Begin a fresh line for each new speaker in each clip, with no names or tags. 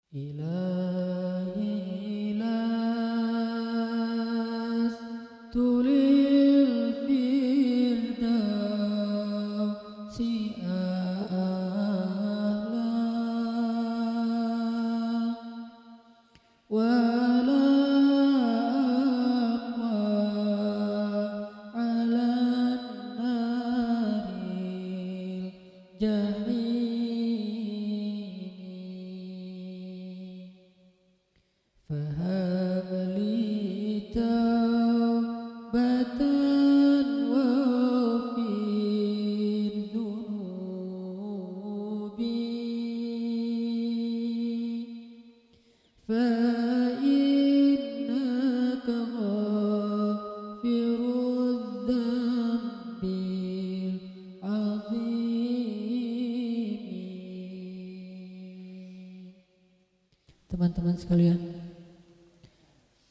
إلهي لست للفردوس أعلى ولا أقوى على النار الجحيم فهب لي توبة واغفر ذنوبي فإنك غافر الذنب العظيم. Teman-teman sekalian,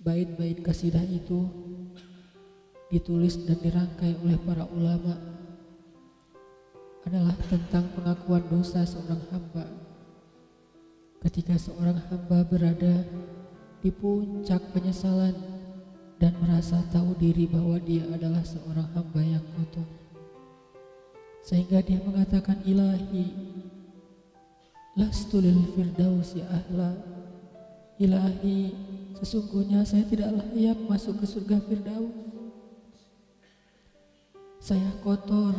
bait-bait kasidah itu ditulis dan dirangkai oleh para ulama adalah tentang pengakuan dosa seorang hamba. Ketika seorang hamba berada di puncak penyesalan dan merasa tahu diri bahwa dia adalah seorang hamba yang kotor, sehingga dia mengatakan, Ilahi lastu lil firdausi ahla. Ilahi, sesungguhnya saya tidak layak masuk ke surga Firdaus. Saya kotor,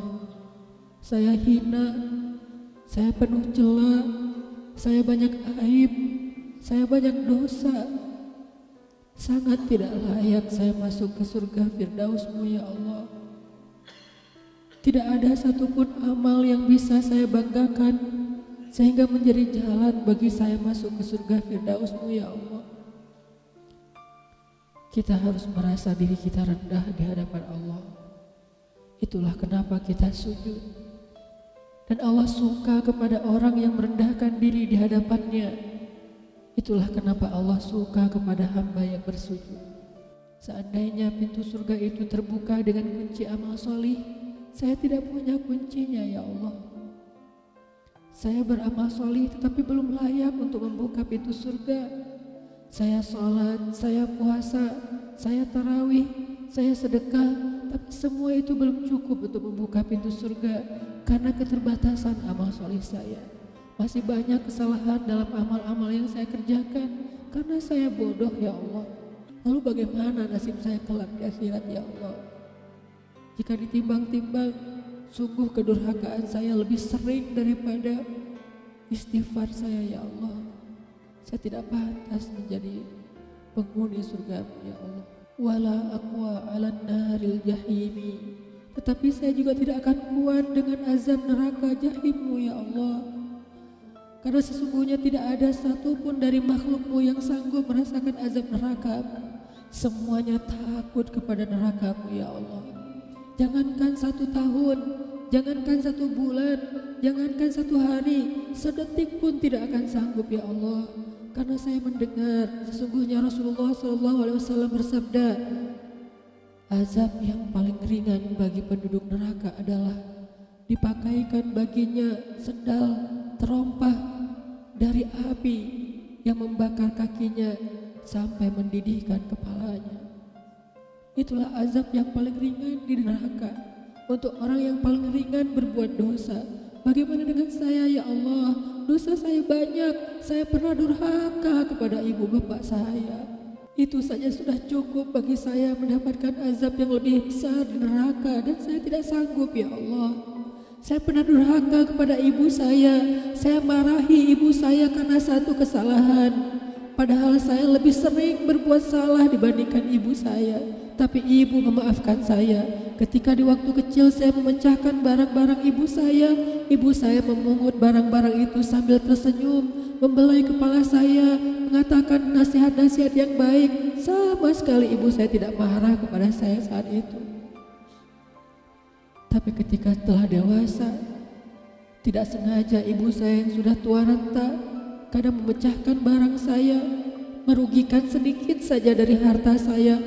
saya hina, saya penuh cela, saya banyak aib, saya banyak dosa. Sangat tidak layak saya masuk ke surga Firdaus-Mu ya Allah. Tidak ada satupun amal yang bisa saya banggakan sehingga menjadi jalan bagi saya masuk ke surga Firdaus-Mu ya Allah. Kita harus merasa diri kita rendah di hadapan Allah. Itulah kenapa kita sujud. Dan Allah suka kepada orang yang merendahkan diri di hadapannya. Itulah kenapa Allah suka kepada hamba yang bersujud. Seandainya pintu surga itu terbuka dengan kunci amal solih, saya tidak punya kuncinya ya Allah. Saya beramal solih tetapi belum layak untuk membuka pintu surga. Saya sholat, saya puasa, saya tarawih, saya sedekah, tapi semua itu belum cukup untuk membuka pintu surga karena keterbatasan amal solih saya. Masih banyak kesalahan dalam amal-amal yang saya kerjakan karena saya bodoh ya Allah. Lalu bagaimana nasib saya kelak di akhirat ya Allah? Jika ditimbang-timbang, sungguh kedurhakaan saya lebih sering daripada istighfar saya ya Allah. Saya tidak pantas menjadi penghuni surga-Mu ya Allah. Wala aqwa 'alan naril jahimi. Tetapi saya juga tidak akan kuat dengan azab neraka jahim-Mu ya Allah. Karena sesungguhnya tidak ada satupun dari makhluk-Mu yang sanggup merasakan azab neraka. Semuanya takut kepada neraka-Mu ya Allah. Jangankan 1 tahun, jangankan 1 bulan, jangankan 1 hari, sedetik pun tidak akan sanggup ya Allah. Karena saya mendengar sesungguhnya Rasulullah SAW bersabda, azab yang paling ringan bagi penduduk neraka adalah dipakaikan baginya sendal terompah dari api yang membakar kakinya sampai mendidihkan kepalanya. Itulah azab yang paling ringan di neraka untuk orang yang paling ringan berbuat dosa. Bagaimana dengan saya ya Allah? Dosa saya banyak, saya pernah durhaka kepada ibu bapak saya. Itu saja sudah cukup bagi saya mendapatkan azab yang lebih besar di neraka dan saya tidak sanggup ya Allah. Saya pernah durhaka kepada ibu saya marahi ibu saya karena satu kesalahan. Padahal saya lebih sering berbuat salah dibandingkan ibu saya. Tapi ibu memaafkan saya. Ketika di waktu kecil saya memecahkan barang-barang ibu saya memungut barang-barang itu sambil tersenyum, membelai kepala saya, mengatakan nasihat-nasihat yang baik. Sama sekali ibu saya tidak marah kepada saya saat itu. Tapi ketika telah dewasa, tidak sengaja ibu saya yang sudah tua renta kadang memecahkan barang saya, merugikan sedikit saja dari harta saya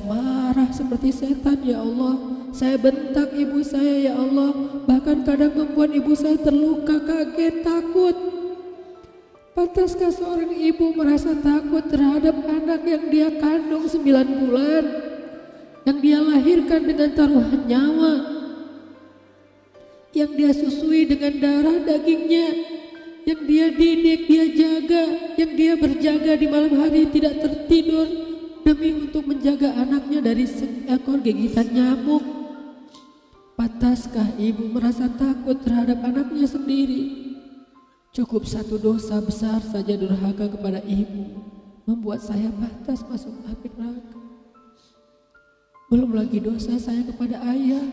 marah seperti setan ya Allah. Saya bentak ibu saya ya Allah, bahkan kadang membuat ibu saya terluka, kaget, takut. Pantaskah seorang ibu merasa takut terhadap anak yang dia kandung 9 bulan, yang dia lahirkan dengan taruhan nyawa, yang dia susui dengan darah dagingnya, yang dia didik, dia jaga, yang dia berjaga di malam hari tidak tertidur demi untuk menjaga anaknya dari seekor gigitan nyamuk? Pantaskah ibu merasa takut terhadap anaknya sendiri? Cukup satu dosa besar saja durhaka kepada ibu membuat saya pantas masuk api neraka. Belum lagi dosa saya kepada ayah.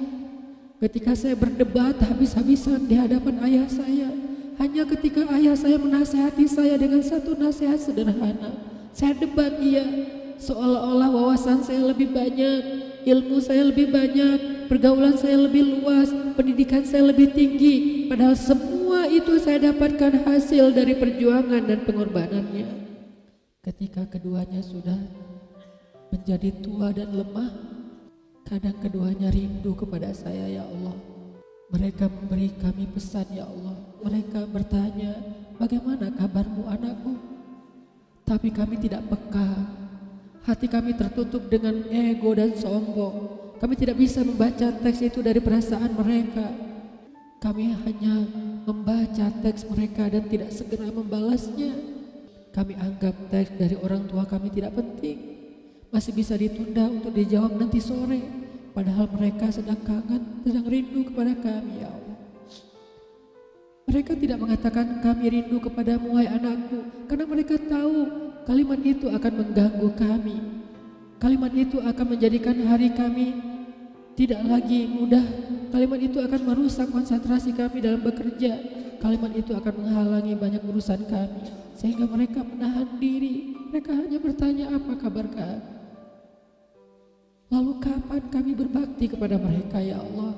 Ketika saya berdebat habis-habisan di hadapan ayah saya, hanya ketika ayah saya menasihati saya dengan satu nasihat sederhana, saya debat ia, seolah-olah wawasan saya lebih banyak, ilmu saya lebih banyak, pergaulan saya lebih luas, pendidikan saya lebih tinggi, padahal semua itu saya dapatkan hasil dari perjuangan dan pengorbanannya. Ketika keduanya sudah menjadi tua dan lemah, kadang keduanya rindu kepada saya, ya Allah. Mereka memberi kami pesan, ya Allah. Mereka bertanya, bagaimana kabarmu anakku? Tapi kami tidak peka. Hati kami tertutup dengan ego dan sombong. Kami tidak bisa membaca teks itu dari perasaan mereka. Kami hanya membaca teks mereka dan tidak segera membalasnya. Kami anggap teks dari orang tua kami tidak penting, masih bisa ditunda untuk dijawab nanti sore. Padahal mereka sedang kangen, sedang rindu kepada kami, ya Allah. Mereka tidak mengatakan kami rindu kepadamu wahai anakku, karena mereka tahu kalimat itu akan mengganggu kami. Kalimat itu akan menjadikan hari kami tidak lagi mudah. Kalimat itu akan merusak konsentrasi kami dalam bekerja. Kalimat itu akan menghalangi banyak urusan kami, sehingga mereka menahan diri. Mereka hanya bertanya apa kabar kami. Lalu kapan kami berbakti kepada mereka, ya Allah?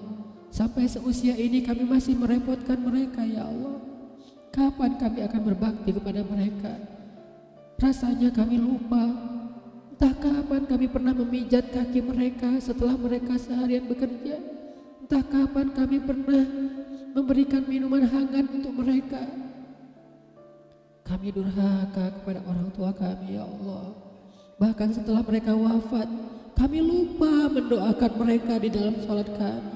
Sampai seusia ini kami masih merepotkan mereka, ya Allah. Kapan kami akan berbakti kepada mereka? Rasanya kami lupa. Entah kapan kami pernah memijat kaki mereka setelah mereka seharian bekerja. Entah kapan kami pernah memberikan minuman hangat untuk mereka. Kami durhaka kepada orang tua kami, ya Allah. Bahkan setelah mereka wafat, kami lupa mendoakan mereka di dalam sholat kami.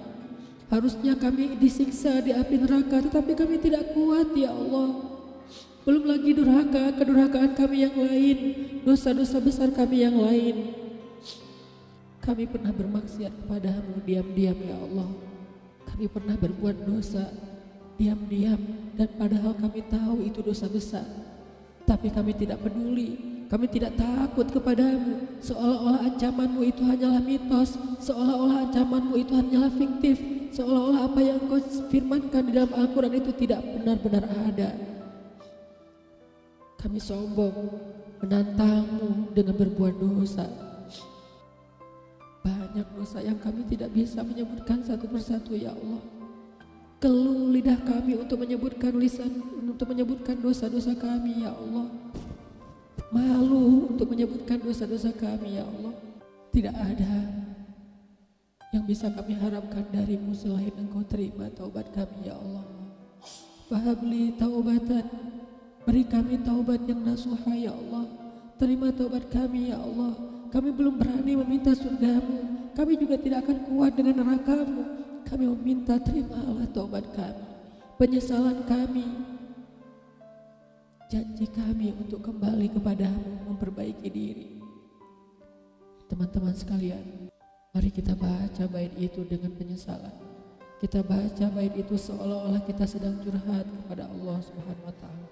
Harusnya kami disiksa di api neraka, tetapi kami tidak kuat, ya Allah. Belum lagi durhaka, kedurhakaan kami yang lain, dosa-dosa besar kami yang lain. Kami pernah bermaksiat kepadamu diam-diam, ya Allah. Kami pernah berbuat dosa diam-diam, dan padahal kami tahu itu dosa besar. Tapi kami tidak peduli. Kami tidak takut kepadamu, seolah-olah ancamanmu itu hanyalah mitos, seolah-olah ancamanmu itu hanyalah fiktif, seolah-olah apa yang kau firmankan di dalam Al-Quran itu tidak benar-benar ada. Kami sombong, menantangmu dengan berbuat dosa. Banyak dosa yang kami tidak bisa menyebutkan satu persatu, ya Allah. Keluh lidah kami untuk menyebutkan dosa-dosa kami, ya Allah. Malu untuk menyebutkan dosa-dosa kami, ya Allah. Tidak ada yang bisa kami harapkan darimu selain Engkau terima taubat kami, ya Allah. Fahabli taubatan, beri kami taubat yang nasuha, ya Allah. Terima taubat kami, ya Allah. Kami belum berani meminta surgamu, kami juga tidak akan kuat dengan nerakamu. Kami meminta terimalah taubat kami, penyesalan kami, janji kami untuk kembali kepadamu, memperbaiki diri. Teman-teman sekalian, mari kita baca bait itu dengan penyesalan. Kita baca bait itu seolah-olah kita sedang curhat kepada Allah Subhanahu wa taala.